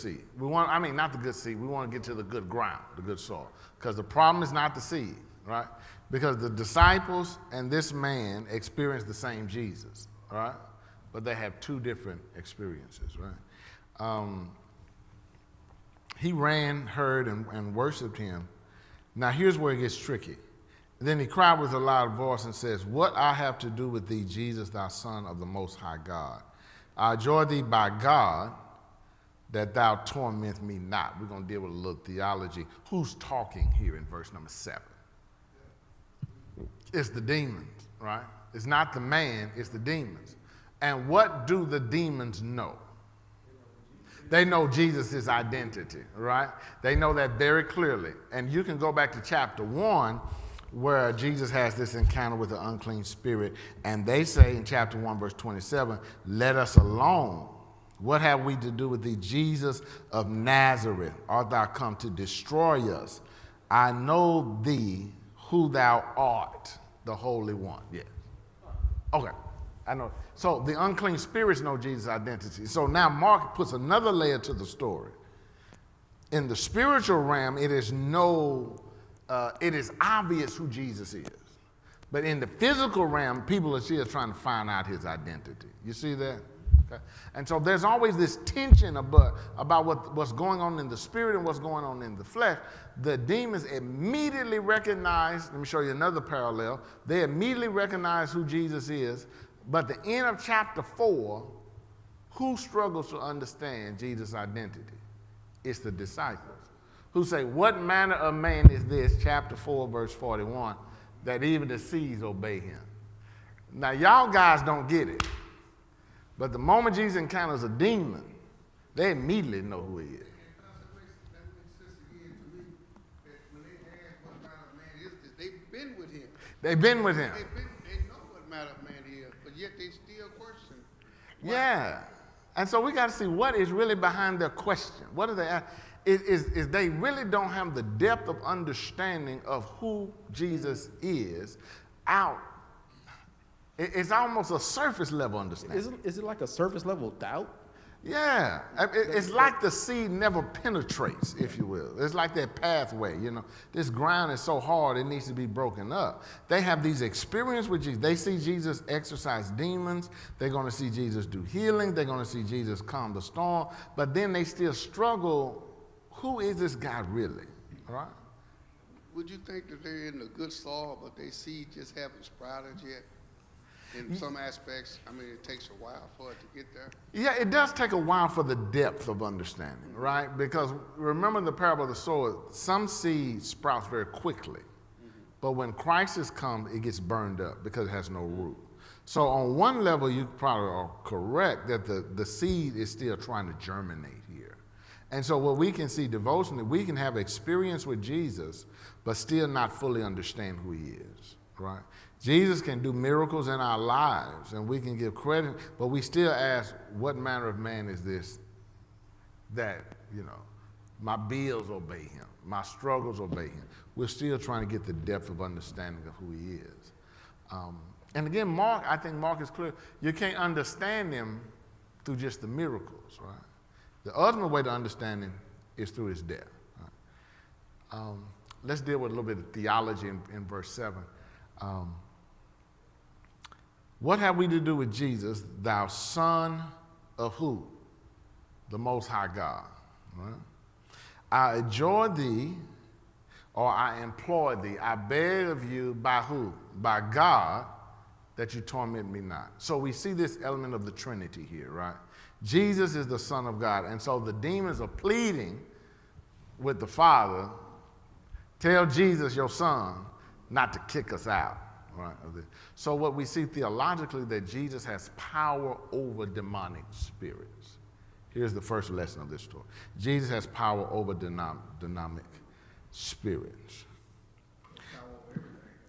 seed. Not the good seed. We want to get to the good ground, the good soil. Because the problem is not the seed, right? Because the disciples and this man experienced the same Jesus, right? But they have two different experiences, right? He ran, heard, and worshiped him. Now here's where it gets tricky. Then he cried with a loud voice and says, "What I have to do with thee, Jesus, thou Son of the Most High God? I adjure thee by God that thou torment me not." We're going to deal with a little theology. Who's talking here in verse number 7? It's the demons, right? It's not the man, it's the demons. And what do the demons know? They know Jesus' identity, right? They know that very clearly. And you can go back to chapter 1 where Jesus has this encounter with the unclean spirit. And they say in chapter 1, verse 27, "Let us alone. What have we to do with thee, Jesus of Nazareth? Art thou come to destroy us? I know thee who thou art, the Holy One." Yes. Okay. I know. So the unclean spirits know Jesus' identity. So now Mark puts another layer to the story. In the spiritual realm, it is obvious who Jesus is. But in the physical realm, people are still trying to find out his identity. You see that? Okay. And so there's always this tension about what's going on in the spirit and what's going on in the flesh. The demons immediately recognize, let me show you another parallel. They immediately recognize who Jesus is. But the end of chapter 4, who struggles to understand Jesus' identity? It's the disciples who say, "What manner of man is this," chapter 4, verse 41, "that even the seas obey him?" Now, y'all guys don't get it. But the moment Jesus encounters a demon, they immediately know who he is. That makes sense again to me, that when they ask what manner of man is this, they've been with him. They've been with him. They know what manner of man he is, but yet they still question. Why? Yeah. And so we got to see what is really behind their question. What are they asking? Is they really don't have the depth of understanding of who Jesus is out. It's almost a surface level understanding. Is it like a surface level doubt? Yeah. It's like the seed never penetrates, if you will. It's like that pathway, This ground is so hard, it needs to be broken up. They have these experiences with Jesus. They see Jesus exorcise demons. They're going to see Jesus do healing. They're going to see Jesus calm the storm. But then they still struggle. Who is this guy really? All right? Would you think that they're in the good soil, but they seed just haven't sprouted yet? In some aspects, it takes a while for it to get there. Yeah, it does take a while for the depth of understanding, right? Because remember the parable of the sower, some seed sprouts very quickly. But when crisis comes, it gets burned up because it has no root. So on one level, you probably are correct that the seed is still trying to germinate here. And so what we can see devotionally, we can have experience with Jesus, but still not fully understand who he is, right? Jesus can do miracles in our lives, and we can give credit, but we still ask, what manner of man is this that, my bills obey him, my struggles obey him. We're still trying to get the depth of understanding of who he is. And again, I think Mark is clear. You can't understand him through just the miracles, right? The ultimate way to understand him is through his death. Right? Let's deal with a little bit of theology in verse 7. What have we to do with Jesus, thou Son of who? The Most High God. Right? I adjure thee, or I implore thee, I beg of you, by who? By God, that you torment me not. So we see this element of the Trinity here, right? Jesus is the Son of God. And so the demons are pleading with the Father, tell Jesus, your son, not to kick us out. Right? So what we see theologically, that Jesus has power over demonic spirits. Here's the first lesson of this story. Jesus has power over demonic spirits.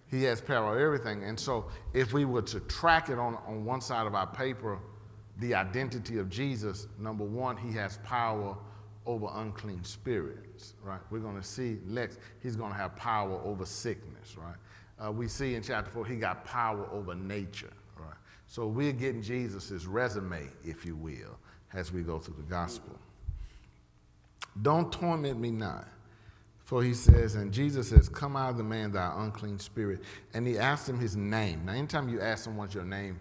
He has power over everything. And so if we were to track it on one side of our paper, the identity of Jesus, number one, he has power over unclean spirits, right? We're going to see next, he's going to have power over sickness, right? We see in chapter 4, he got power over nature, right? So we're getting Jesus' resume, if you will, as we go through the gospel. don't torment me not. For he says, and Jesus says, come out of the man, thou unclean spirit. And he asked him his name. Now, anytime you ask someone your name,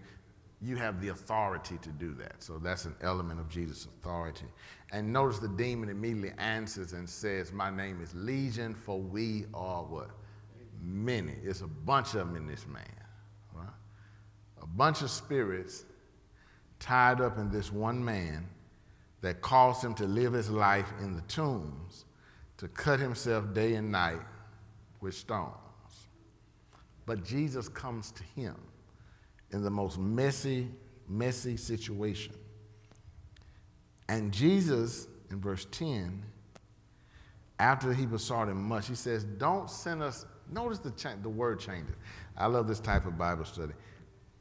you have the authority to do that. So that's an element of Jesus' authority. And notice the demon immediately answers and says, my name is Legion, for we are what? Many. It's a bunch of them in this man. Right? A bunch of spirits tied up in this one man that caused him to live his life in the tombs, to cut himself day and night with stones. But Jesus comes to him in the most messy situation. And Jesus, in verse 10, after he besought him much, he says, don't send us, notice the word changes. I love this type of Bible study.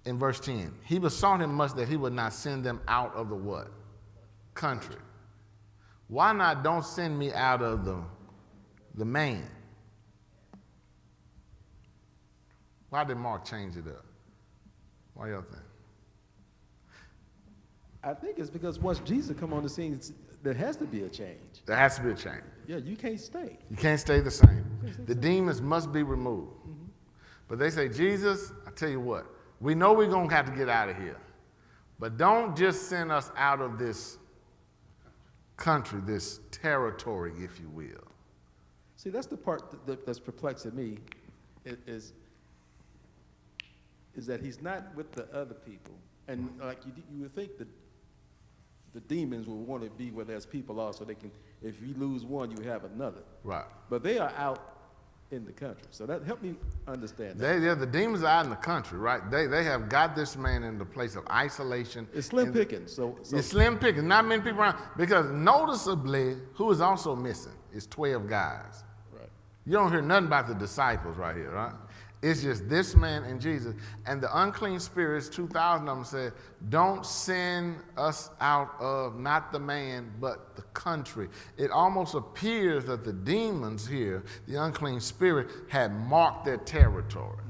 In verse 10, he besought him much that he would not send them out of the what? Country. Why not don't send me out of the man? Why did Mark change it up? Why y'all think? I think it's because once Jesus come on the scene, there has to be a change. There has to be a change. Yeah, you can't stay. You can't stay the same. The demons must be removed. Mm-hmm. But they say, Jesus, I tell you what, we know we're going to have to get out of here. But don't just send us out of this country, this territory, if you will. See, that's the part that's perplexing me, is that he's not with the other people. And like you would think that the demons will want to be where there's people are, so they can, if you lose one, you have another. Right. But they are out in the country. So that help me understand that. The demons are out in the country, right? They have got this man in the place of isolation. It's slim pickings. So it's slim pickings. Not many people around. Because noticeably, who is also missing is 12 guys. Right. You don't hear nothing about the disciples right here, right? It's just this man and Jesus. And the unclean spirits, 2,000 of them said, don't send us out of not the man, but the country. It almost appears that the demons here, the unclean spirit, had marked their territory.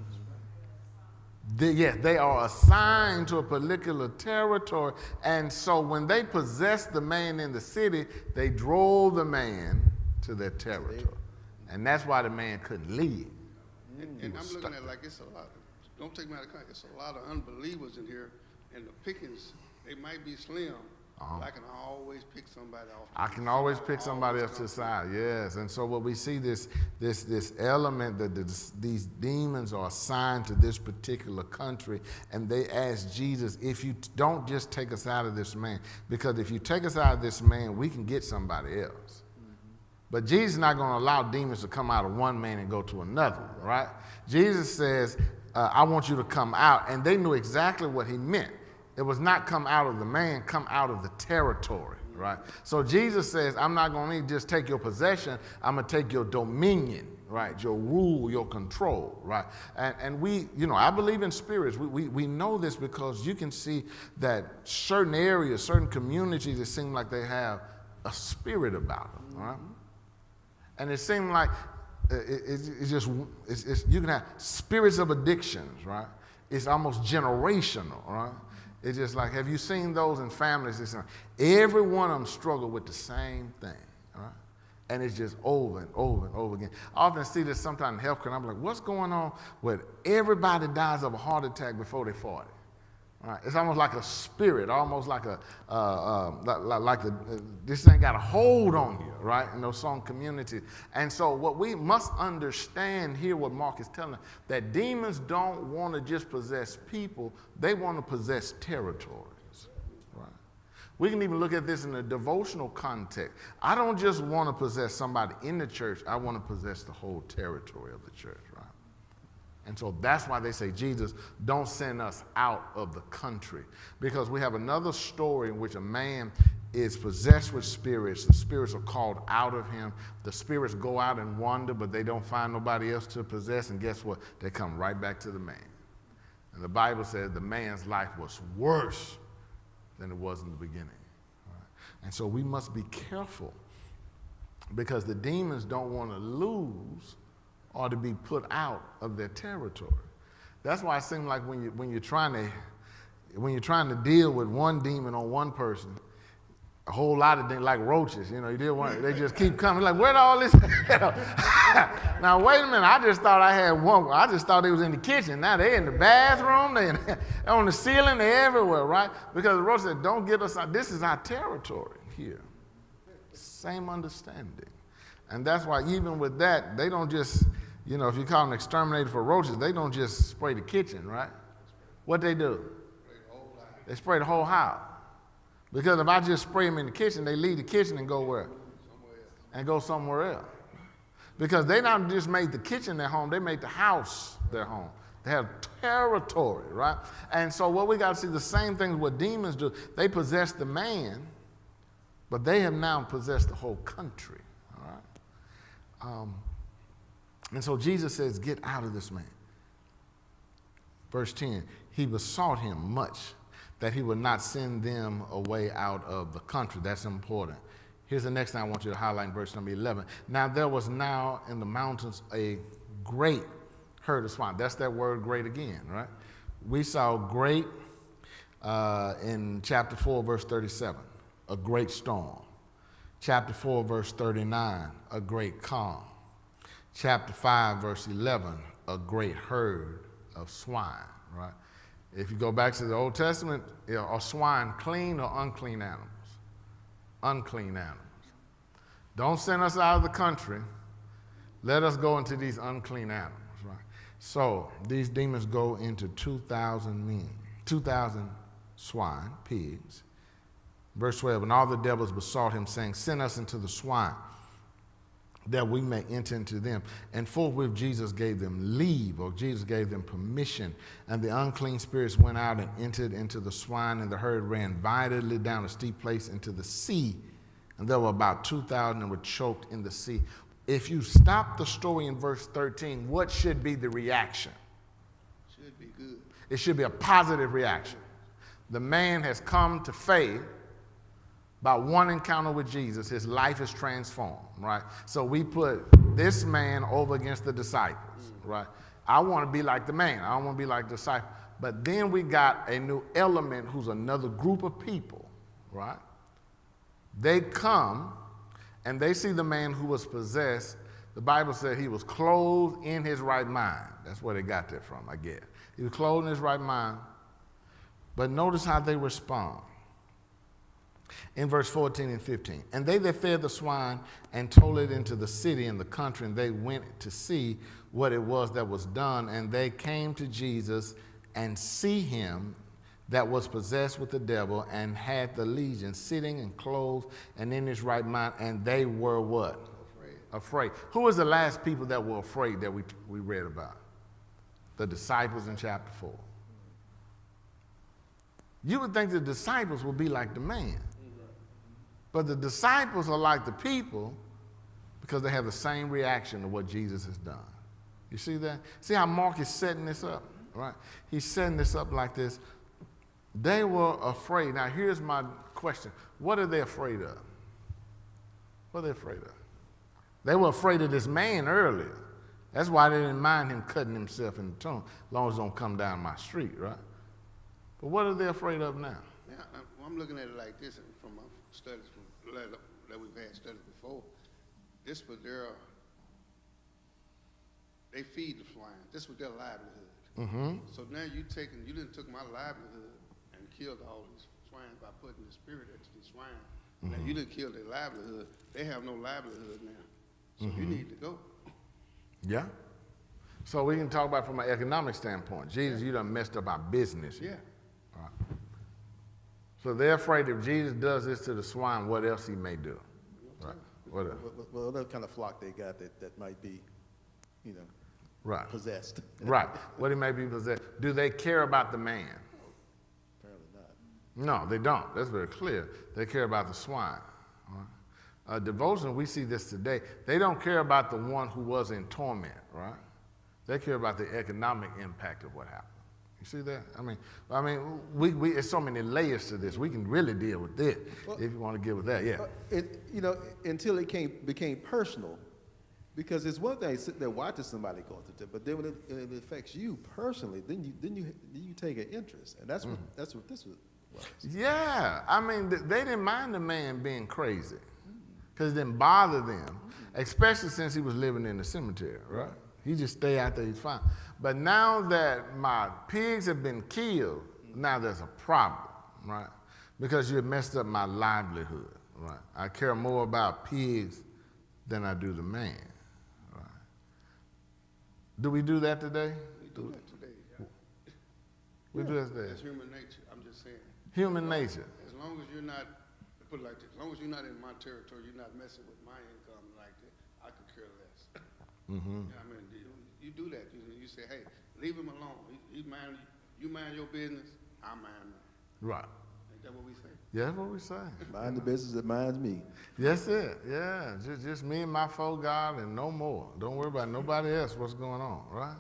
They are assigned to a particular territory. And so when they possessed the man in the city, they drove the man to their territory. And that's why the man couldn't leave. And I'm looking at it like it's a lot. Don't take me out of context. It's a lot of unbelievers in here, and the pickings, they might be slim. But I can always pick somebody off. I can always pick somebody else to the side. Yes, and so what we see this element that these demons are assigned to this particular country, and they ask Jesus, if you don't just take us out of this man, because if you take us out of this man, we can get somebody else. But Jesus is not going to allow demons to come out of one man and go to another, right? Jesus says, I want you to come out. And they knew exactly what he meant. It was not come out of the man, come out of the territory, right? So Jesus says, I'm not going to just take your possession. I'm going to take your dominion, right? Your rule, your control, right? And we, I believe in spirits. We know this because you can see that certain areas, certain communities, it seems like they have a spirit about them, right? And it seemed like you can have spirits of addictions, right? It's almost generational, right? It's just like, have you seen those in families? It's like every one of them struggle with the same thing, right? And it's just over and over and over again. I often see this sometimes in healthcare, and I'm like, what's going on where everybody dies of a heart attack before they're 40? Right. It's almost like a spirit, almost like this thing got a hold on you, right, in those some communities. And so what we must understand here, what Mark is telling us, that demons don't want to just possess people, they want to possess territories. Right. We can even look at this in a devotional context. I don't just want to possess somebody in the church, I want to possess the whole territory of the church, right? And so that's why they say, Jesus, don't send us out of the country. Because we have another story in which a man is possessed with spirits. The spirits are called out of him. The spirits go out and wander, but they don't find nobody else to possess. And guess what? They come right back to the man. And the Bible says the man's life was worse than it was in the beginning. Right? And so we must be careful because the demons don't want to lose or to be put out of their territory. That's why it seems like when you're trying to deal with one demon on one person, A whole lot of things, like roaches, you know, you did one, they just keep coming. Like, where'd all this? Now, wait a minute, I just thought I had one. I just thought they was in the kitchen. Now they're in the bathroom, they're on the ceiling, they're everywhere, right? Because the roach said, don't get us out. This is our territory here. Same understanding. And that's why even with that, they don't just, you know, if you call them exterminator for roaches, they don't just spray the kitchen, right? What they do? They spray the whole house. Because if I just spray them in the kitchen, they leave the kitchen and go where? And go somewhere else. Because they not just made the kitchen their home, they made the house their home. They have territory, right? And so what we got to see, the same things what demons do. They possess the man, but they have now possessed the whole country, all right? And so Jesus says, get out of this man. Verse 10, he besought him much that he would not send them away out of the country. That's important. Here's the next thing I want you to highlight in verse number 11. Now there was now in the mountains a great herd of swine. That's that word great again, right? We saw great in chapter 4, verse 37, a great storm. Chapter 4, verse 39, a great calm. Chapter 5, verse 11, a great herd of swine, right? If you go back to the Old Testament, are swine clean or unclean animals? Unclean animals. Don't send us out of the country. Let us go into these unclean animals, right? So these demons go into 2,000 men, 2,000 swine, pigs. Verse 12, and all the devils besought him, saying, send us into the swine, that we may enter into them. And forthwith Jesus gave them leave, or Jesus gave them permission. And the unclean spirits went out and entered into the swine, and the herd ran violently down a steep place into the sea. And there were about 2,000 that were choked in the sea. If you stop the story in verse 13, what should be the reaction? Should be good. It should be a positive reaction. The man has come to faith. By one encounter with Jesus, his life is transformed, right? So we put this man over against the disciples, right? I want to be like the man. I don't want to be like the disciple. But then we got a new element who's another group of people, right? They come and they see the man who was possessed. The Bible said he was clothed in his right mind. That's where they got that from, I guess. He was clothed in his right mind. But notice how they respond. In verse 14 and 15, and they that fed the swine and told it into the city and the country, and they went to see what it was that was done, and they came to Jesus and see him that was possessed with the devil and had the legion, sitting and clothed and in his right mind, and they were what? Afraid. Who was the last people that were afraid that we read about? The disciples in chapter 4. You would think the disciples would be like the man. But the disciples are like the people because they have the same reaction to what Jesus has done. You see that? See how Mark is setting this up, right? He's setting this up like this. They were afraid. Now, here's my question. What are they afraid of? What are they afraid of? They were afraid of this man earlier. That's why they didn't mind him cutting himself in the tomb, as long as it don't come down my street, right? But what are they afraid of now? Yeah, I'm looking at it like this from my studies that we've had studied before. This was they feed the swine. This was their livelihood. Mm-hmm. So now you didn't took my livelihood and killed all these swine by putting the spirit into these swine. Mm-hmm. Now you didn't kill their livelihood. They have no livelihood now. So you need to go. Yeah. So we can talk about from an economic standpoint. Jesus, you done messed up our business. Yeah. All right. So they're afraid if Jesus does this to the swine, what else he may do? Right. What else? Well, that kind of flock they got that might be, right. possessed. Right. What he may be possessed. Do they care about the man? Apparently not. No, they don't. That's very clear. They care about the swine. Right. Devotion, we see this today. They don't care about the one who was in torment, right? They care about the economic impact of what happened. You see that? I mean, it's so many layers to this. We can really deal with it if you want to get with that. Yeah. Until it became personal, because it's one thing sitting there watching somebody go through it, but then when it affects you personally, then you take an interest, and that's what this was. was. Yeah, I mean, they didn't mind the man being crazy because it didn't bother them, especially since he was living in the cemetery, right? He just stay out there, he's fine. But now that my pigs have been killed, now there's a problem, right? Because you have messed up my livelihood, right? I care more about pigs than I do the man, right? Do we do that today? We do that today. We do that today. It's human nature. I'm just saying. Human nature. As long as you're not, put it like this, as long as you're not in my territory, you're not messing with my income like that, I could care less. Mm-hmm. I mean, you do that. You say, hey, leave him alone. You mind your business, I mind mine. Right. Ain't that what we say? Yeah, that's what we say. Mind the business that minds me. That's it. Yeah, just me and my folk God and no more. Don't worry about nobody else. What's going on, right?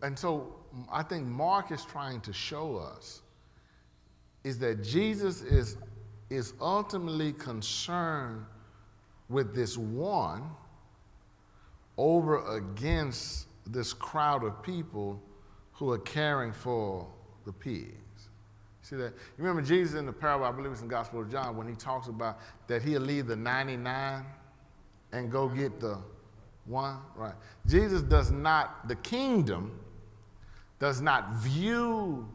And so I think Mark is trying to show us is that Jesus is ultimately concerned with this one over against this crowd of people who are caring for the pigs. See that? You remember Jesus in the parable, I believe it's in the Gospel of John, when he talks about that he'll leave the 99 and go get the one, right? Jesus does not, the kingdom does not view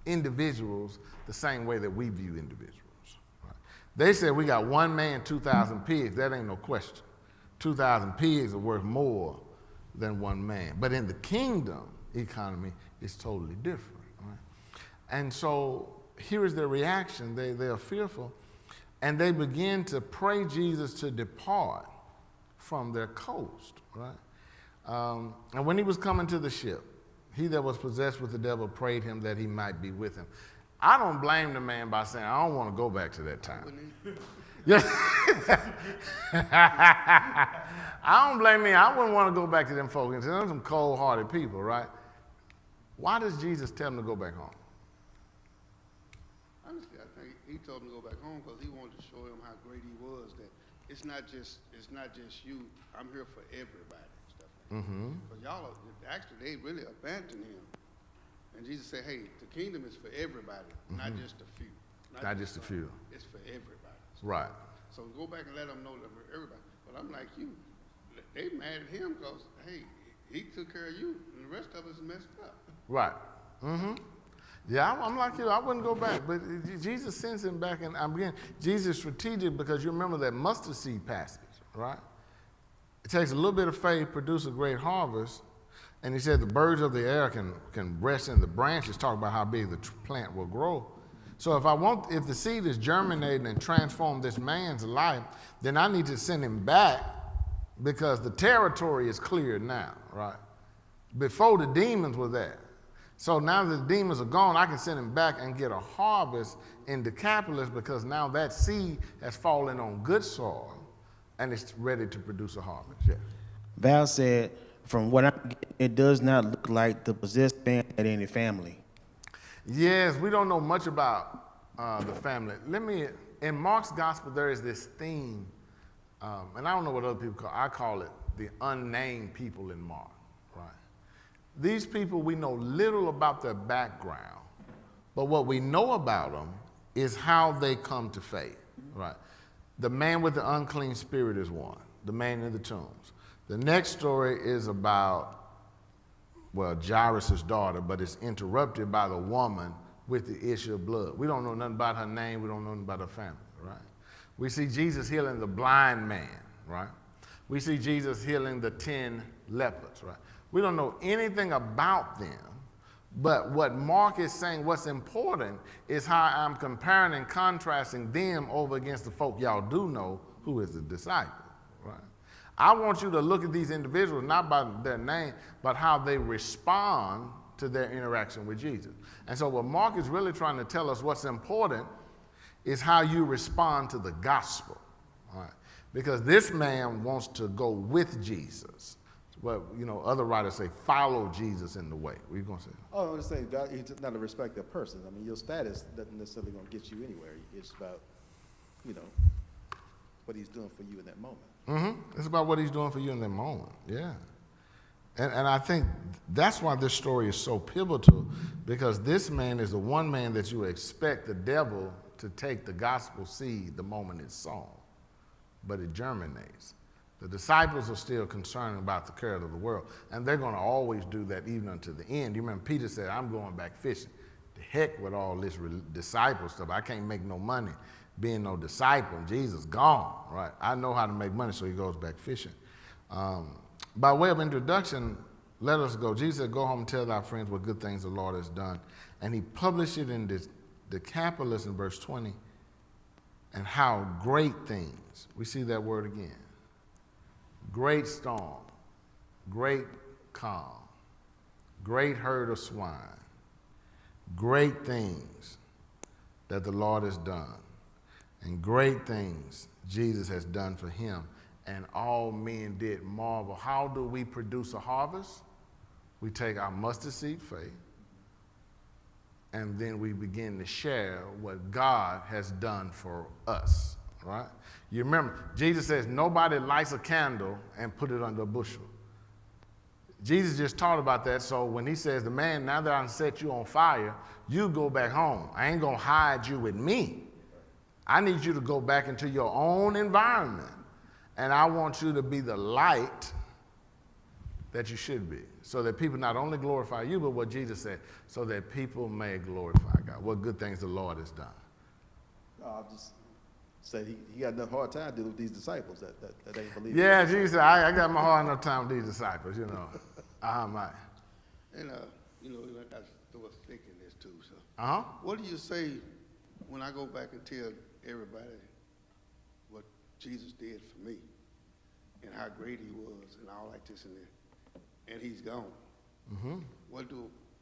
individuals the same way that we view individuals. Right? They said we got one man, 2,000 pigs. That ain't no question. 2,000 pigs are worth more than one man. But in the kingdom economy, it's totally different. Right? And so here is their reaction. They are fearful. And they begin to pray Jesus to depart from their coast. Right? And when he was coming to the ship, he that was possessed with the devil prayed him that he might be with him. I don't blame the man by saying, I don't want to go back to that time. Yeah. I don't blame me. I wouldn't want to go back to them folks. They're some cold-hearted people, right? Why does Jesus tell them to go back home? Honestly, I think he told him to go back home because he wanted to show him how great he was. That it's not just you. I'm here for everybody. Mm-hmm. But y'all, actually, they really abandoned him. And Jesus said, hey, the kingdom is for everybody, not just a few. Not just a few. It's for everybody. Right. So go back and let them know that for everybody. But I'm like you. They mad at him because, hey, he took care of you, and the rest of us messed up. Right. Mm-hmm. Yeah, I'm like you. I wouldn't go back. But Jesus sends him back. And again, Jesus is strategic because you remember that mustard seed passage, right? It takes a little bit of faith, produce a great harvest. And he said the birds of the air can rest in the branches, talk about how big the plant will grow. So if the seed is germinating and transform this man's life, then I need to send him back because the territory is cleared now, right? Before the demons were there. So now that the demons are gone, I can send him back and get a harvest in Decapolis because now that seed has fallen on good soil and it's ready to produce a harvest. Yeah. Val said, from what I'm getting, it does not look like the possessed man had any family. Yes, we don't know much about the family. In Mark's gospel, there is this theme, and I don't know what other people call it. I call it the unnamed people in Mark, right? These people, we know little about their background, but what we know about them is how they come to faith, right? The man with the unclean spirit is one, the man in the tombs. The next story is about, Jairus' daughter, but it's interrupted by the woman with the issue of blood. We don't know nothing about her name. We don't know nothing about her family, right? We see Jesus healing the blind man, right? We see Jesus healing the 10 lepers, right? We don't know anything about them, but what Mark is saying, what's important is how I'm comparing and contrasting them over against the folk y'all do know who is the disciple, right? I want you to look at these individuals not by their name, but how they respond to their interaction with Jesus. And so what Mark is really trying to tell us what's important is how you respond to the gospel, right? Because this man wants to go with Jesus. Well, other writers say follow Jesus in the way. What are you going to say? Oh, I'm just saying, God, he's not a respected person. I mean, your status doesn't necessarily going to get you anywhere. It's about, what he's doing for you in that moment. Mm-hmm. It's about what he's doing for you in that moment, yeah. And I think that's why this story is so pivotal, because this man is the one man that you expect the devil to take the gospel seed the moment it's sown, but it germinates. The disciples are still concerned about the cares of the world, and they're going to always do that even unto the end. You remember Peter said, I'm going back fishing. The heck with all this disciple stuff. I can't make no money being no disciple. Jesus gone, right? I know how to make money, so he goes back fishing. By way of introduction, let us go. Jesus said, go home and tell thy friends what good things the Lord has done. And he published it in the Decapolis in verse 20, and how great things. We see that word again. Great storm, great calm, great herd of swine, great things that the Lord has done, and great things Jesus has done for him. And all men did marvel. How do we produce a harvest? We take our mustard seed faith, and then we begin to share what God has done for us, right? You remember, Jesus says, nobody lights a candle and put it under a bushel. Jesus just taught about that, so when he says, the man, now that I've set you on fire, you go back home. I ain't gonna hide you with me. I need you to go back into your own environment, and I want you to be the light that you should be, so that people not only glorify you, but what Jesus said, so that people may glorify God. What good things the Lord has done. I'll just say he got enough hard time dealing with these disciples that ain't believing. Yeah, Jesus said, I got my hard enough time with these disciples, you know. My. And, you know, I was thinking this too, so. Uh-huh. What do you say when I go back and tell everybody what Jesus did for me and how great he was and all like this and that, and he's gone? Mm-hmm.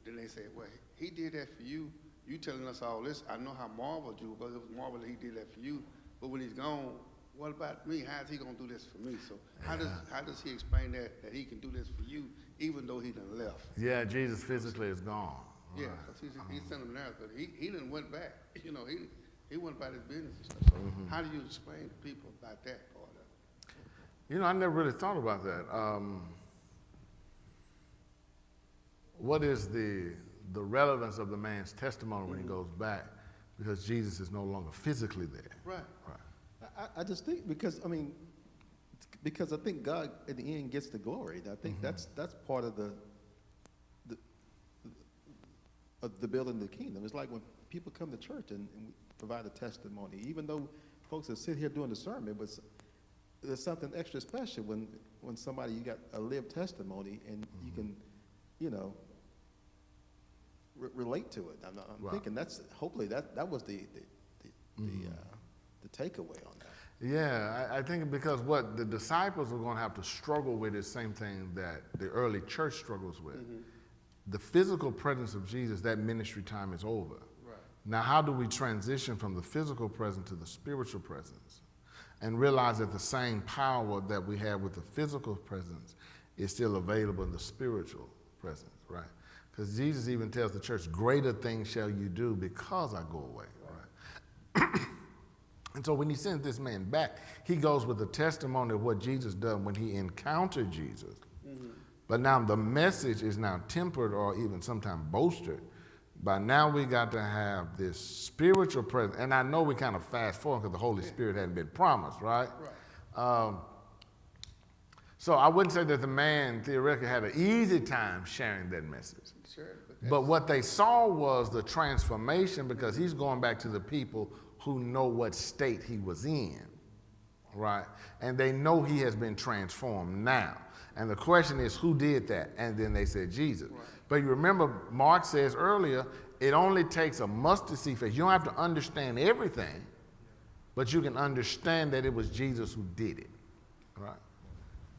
Then they say, well, he did that for you. You telling us all this. I know how marveled you, but it was marveled that he did that for you. But when he's gone, what about me? How is he going to do this for me? So how does he explain that he can do this for you even though he done left? Yeah, Jesus physically is gone. Right. Yeah, because he sent him there, but he didn't went back. You know, he went about his business and stuff. So how do you explain to people about that part of it? You know, I never really thought about that. What is the relevance of the man's testimony when he goes back? Because Jesus is no longer physically there. Right. Right. I just think because I think God at the end gets the glory. I think that's part of the building the kingdom. It's like when people come to church and we provide a testimony, even though folks that sit here doing the sermon, but there's something extra special when somebody, you got a lived testimony and you can, you know, relate to it. I'm thinking that's hopefully that was the takeaway on that. Yeah, I think because what the disciples are going to have to struggle with is the same thing that the early church struggles with. The physical presence of Jesus, that ministry time is over. Right. Now, how do we transition from the physical presence to the spiritual presence and realize that the same power that we have with the physical presence is still available in the spiritual presence, right? Because Jesus even tells the church, greater things shall you do because I go away, right? And so when he sends this man back, he goes with the testimony of what Jesus done when he encountered Jesus. But now the message is now tempered or even sometimes bolstered. But now we got to have this spiritual presence. And I know we kind of fast forward because the Holy Spirit hadn't been promised, right? So I wouldn't say that the man theoretically had an easy time sharing that message. Sure, but what they saw was the transformation, because he's going back to the people who know what state he was in, right? And they know he has been transformed now. And the question is, who did that? And then they said Jesus. Right. But you remember, Mark says earlier, it only takes a mustard seed faith. You don't have to understand everything, but you can understand that it was Jesus who did it, right?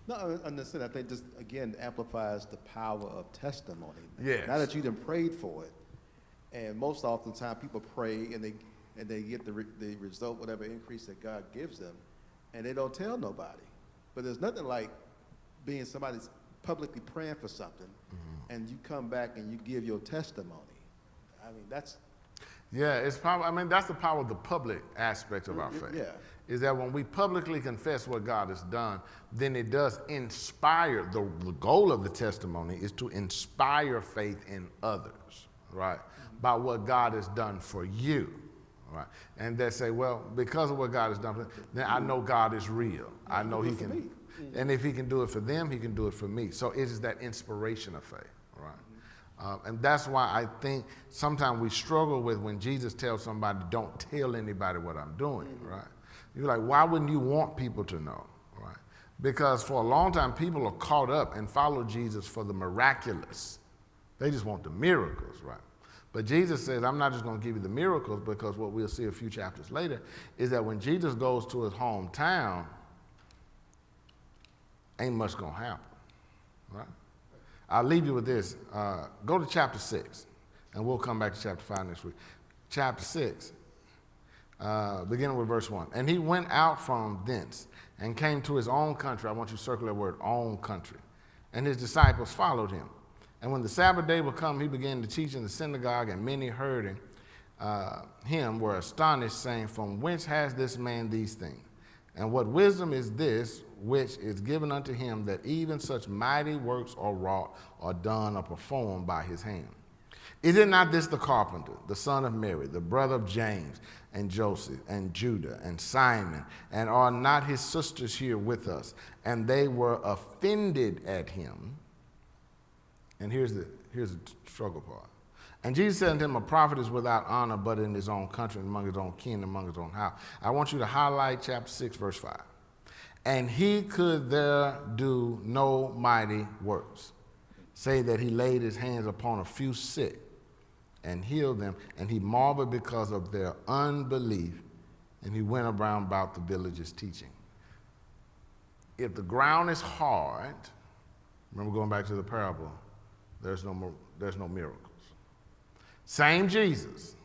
No, I understand. I think just, again, amplifies the power of testimony. Yes. Now that you done prayed for it, and most oftentimes people pray and they get the result, whatever increase that God gives them, and they don't tell nobody. But there's nothing like being somebody's publicly praying for something, and you come back and you give your testimony. I mean, that's... Yeah, it's power. I mean, that's the power of the public aspect of our faith. Yeah. is that when we publicly confess what God has done, then it does inspire, the goal of the testimony is to inspire faith in others, right? By what God has done for you, right? And they say, well, because of what God has done for them, then I know God is real. I know he can, and if he can do it for them, he can do it for me. So it is that inspiration of faith, right? And that's why I think sometimes we struggle with when Jesus tells somebody, don't tell anybody what I'm doing, right? You're like, why wouldn't you want people to know, right? Because for a long time, people are caught up and follow Jesus for the miraculous. They just want the miracles, right? But Jesus says, I'm not just going to give you the miracles, because what we'll see a few chapters later is that when Jesus goes to his hometown, ain't much going to happen, right? I'll leave you with this. Go to chapter 6, and we'll come back to chapter 5 next week. Chapter 6. Beginning with verse 1. And he went out from thence and came to his own country. I want you to circle that word, own country. And his disciples followed him. And when the Sabbath day was come, he began to teach in the synagogue, and many hearing him were astonished, saying, from whence has this man these things? And what wisdom is this which is given unto him, that even such mighty works are wrought or done or performed by his hand? Is it not this the carpenter, the son of Mary, the brother of James and Joseph and Judah and Simon? And are not his sisters here with us? And they were offended at him. And here's the struggle part. And Jesus said unto him, a prophet is without honor but in his own country, and among his own kin, and among his own house. I want you to highlight chapter 6, verse 5. And he could there do no mighty works, say that he laid his hands upon a few sick and healed them, and he marveled because of their unbelief, and he went around about the villages teaching. If the ground is hard, remember going back to the parable, there's no miracles. Same Jesus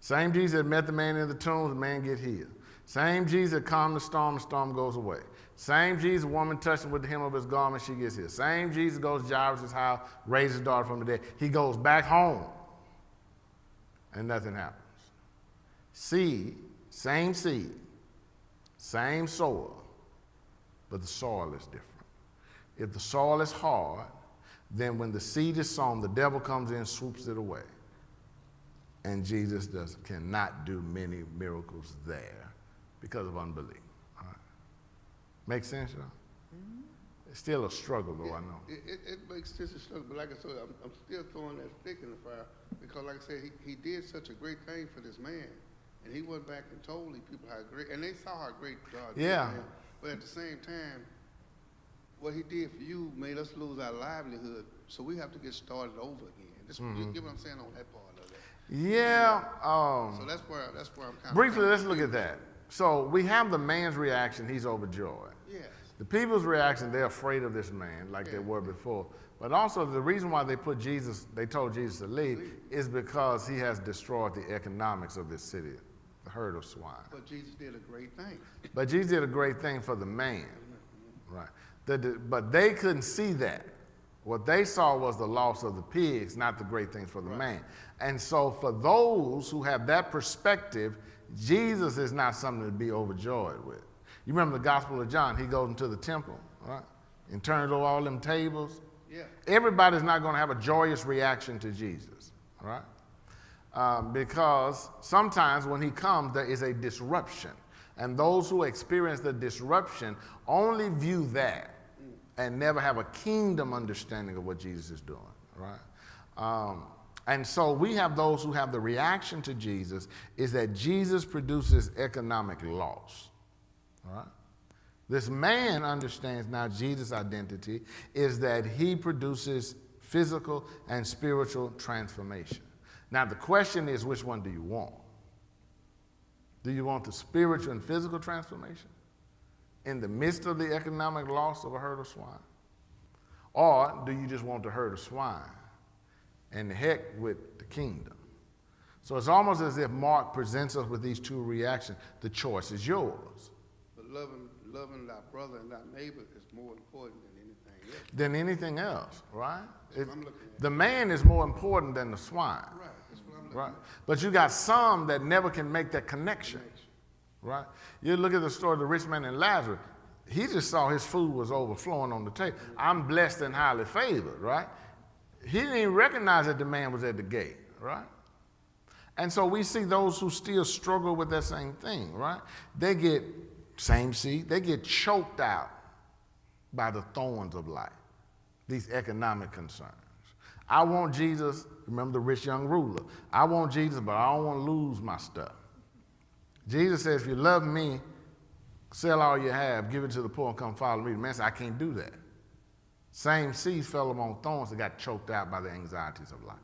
that met the man in the tomb, the man get healed. Same Jesus that calmed the storm goes away. Same Jesus, woman touched him with the hem of his garment, she gets healed. Same Jesus goes to Jairus' house, raises his daughter from the dead. He goes back home, and nothing happens. Seed, same soil, but the soil is different. If the soil is hard, then when the seed is sown, the devil comes in, swoops it away. And Jesus cannot do many miracles there because of unbelief. All right. Make sense, y'all? Mm-hmm. It's still a struggle, though, I know. It makes sense a struggle, but like I said, I'm still throwing that stick in the fire, because like I said, he did such a great thing for this man, and he went back and told these people how great, and they saw how great God did for him. But at the same time, what he did for you made us lose our livelihood, so we have to get started over again. You get what I'm saying on that part of that? Yeah. So that's where I'm kind of... Briefly, let's look at that. So we have the man's reaction, he's overjoyed. Yes. The people's reaction, they're afraid of this man like they were before. But also the reason why they told Jesus to leave is because he has destroyed the economics of this city, the herd of swine. But Jesus did a great thing. But Jesus did a great thing for the man, right? But they couldn't see that. What they saw was the loss of the pigs, not the great things for the man. And so for those who have that perspective, Jesus is not something to be overjoyed with. You remember the Gospel of John, he goes into the temple, right? And turns over all them tables. Yeah. Everybody's not going to have a joyous reaction to Jesus, right? Because sometimes when he comes, there is a disruption. And those who experience the disruption only view that and never have a kingdom understanding of what Jesus is doing, right? And so we have those who have the reaction to Jesus is that Jesus produces economic loss, right? This man understands now Jesus' identity is that he produces physical and spiritual transformation. Now the question is, which one do you want? Do you want the spiritual and physical transformation in the midst of the economic loss of a herd of swine? Or do you just want the herd of swine and the heck with the kingdom? So it's almost as if Mark presents us with these two reactions. The choice is yours. But loving thy brother and thy neighbor is more important than anything else. Than anything else, right? That's what I'm looking at. The man is more important than the swine. Right, that's what I'm looking Right. at. But you got some that never can make that connection. right? You look at the story of the rich man and Lazarus. He just saw his food was overflowing on the table. I'm blessed and highly favored, right? He didn't even recognize that the man was at the gate, right? And so we see those who still struggle with that same thing, right? They get, same seed, they get choked out by the thorns of life, these economic concerns. I want Jesus, remember the rich young ruler. I want Jesus, but I don't want to lose my stuff. Jesus says, if you love me, sell all you have, give it to the poor, and come follow me. The man said, I can't do that. Same seeds fell among thorns that got choked out by the anxieties of life.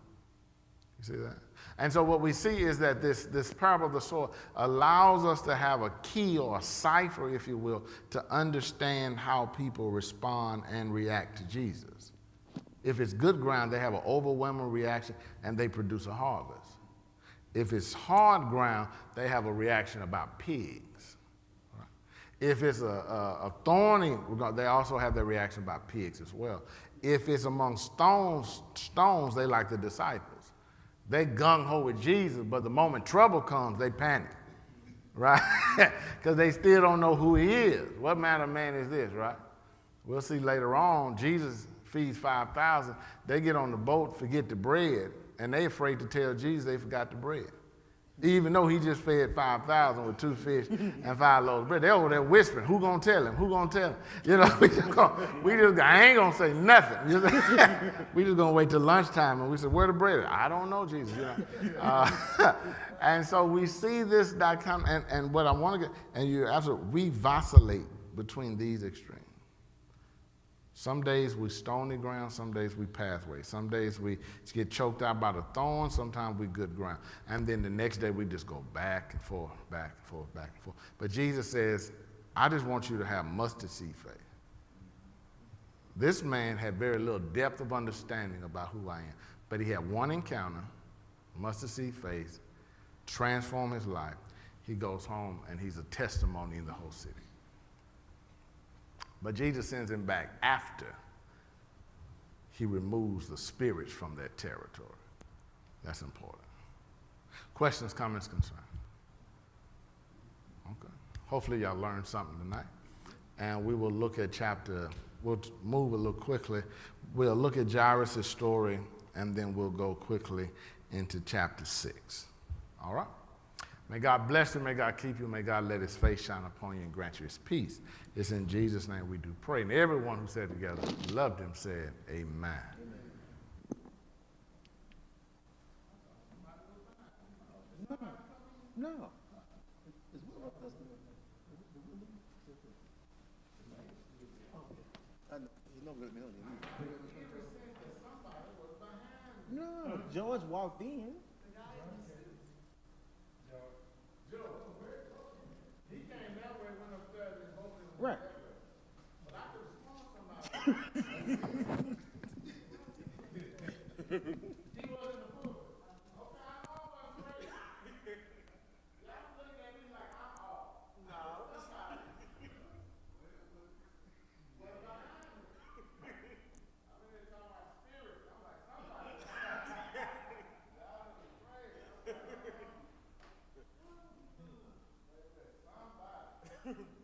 You see that? And so what we see is that this parable of the sower allows us to have a key or a cipher, if you will, to understand how people respond and react to Jesus. If it's good ground, they have an overwhelming reaction and they produce a harvest. If it's hard ground, they have a reaction about pigs. Right? If it's a thorny, they also have their reaction about pigs as well. If it's among stones, they like the disciples. They gung-ho with Jesus, but the moment trouble comes, they panic, right? Because they still don't know who he is. What manner of man is this, right? We'll see later on, Jesus feeds 5,000. They get on the boat, forget the bread, and they're afraid to tell Jesus they forgot the bread. Even though he just fed 5,000 with 2 fish and 5 loaves of bread. They're over there whispering, who gonna tell him? Who gonna tell him? You know, I ain't gonna say nothing. We just gonna wait till lunchtime and we say, where the bread? I don't know, Jesus. You know? And so we see this dichotomy, and what I want to get, and you're absolutely, we vacillate between these extremes. Some days we stony ground, some days we pathway. Some days we get choked out by the thorns, sometimes we good ground. And then the next day we just go back and forth, back and forth, back and forth. But Jesus says, I just want you to have mustard seed faith. This man had very little depth of understanding about who I am. But he had one encounter, mustard seed faith, transformed his life. He goes home and he's a testimony in the whole city. But Jesus sends him back after he removes the spirits from that territory. That's important. Questions, comments, concerns? Okay. Hopefully y'all learned something tonight. And we will look at we'll move a little quickly. We'll look at Jairus' story, and then we'll go quickly into chapter 6. All right? May God bless you, may God keep you, may God let his face shine upon you and grant you his peace. It's in Jesus' name we do pray. And everyone who said together, loved him, said, amen. No. No, George walked in. He came that way, went upstairs and both of them. Right. But I could have sworn somebody. He was in the book. Okay, I always pray. Y'all looking at me like I'm off. No, that's not. What about him? I mean, they're talking about spirit. I'm like, somebody. Y'all is crazy. Somebody.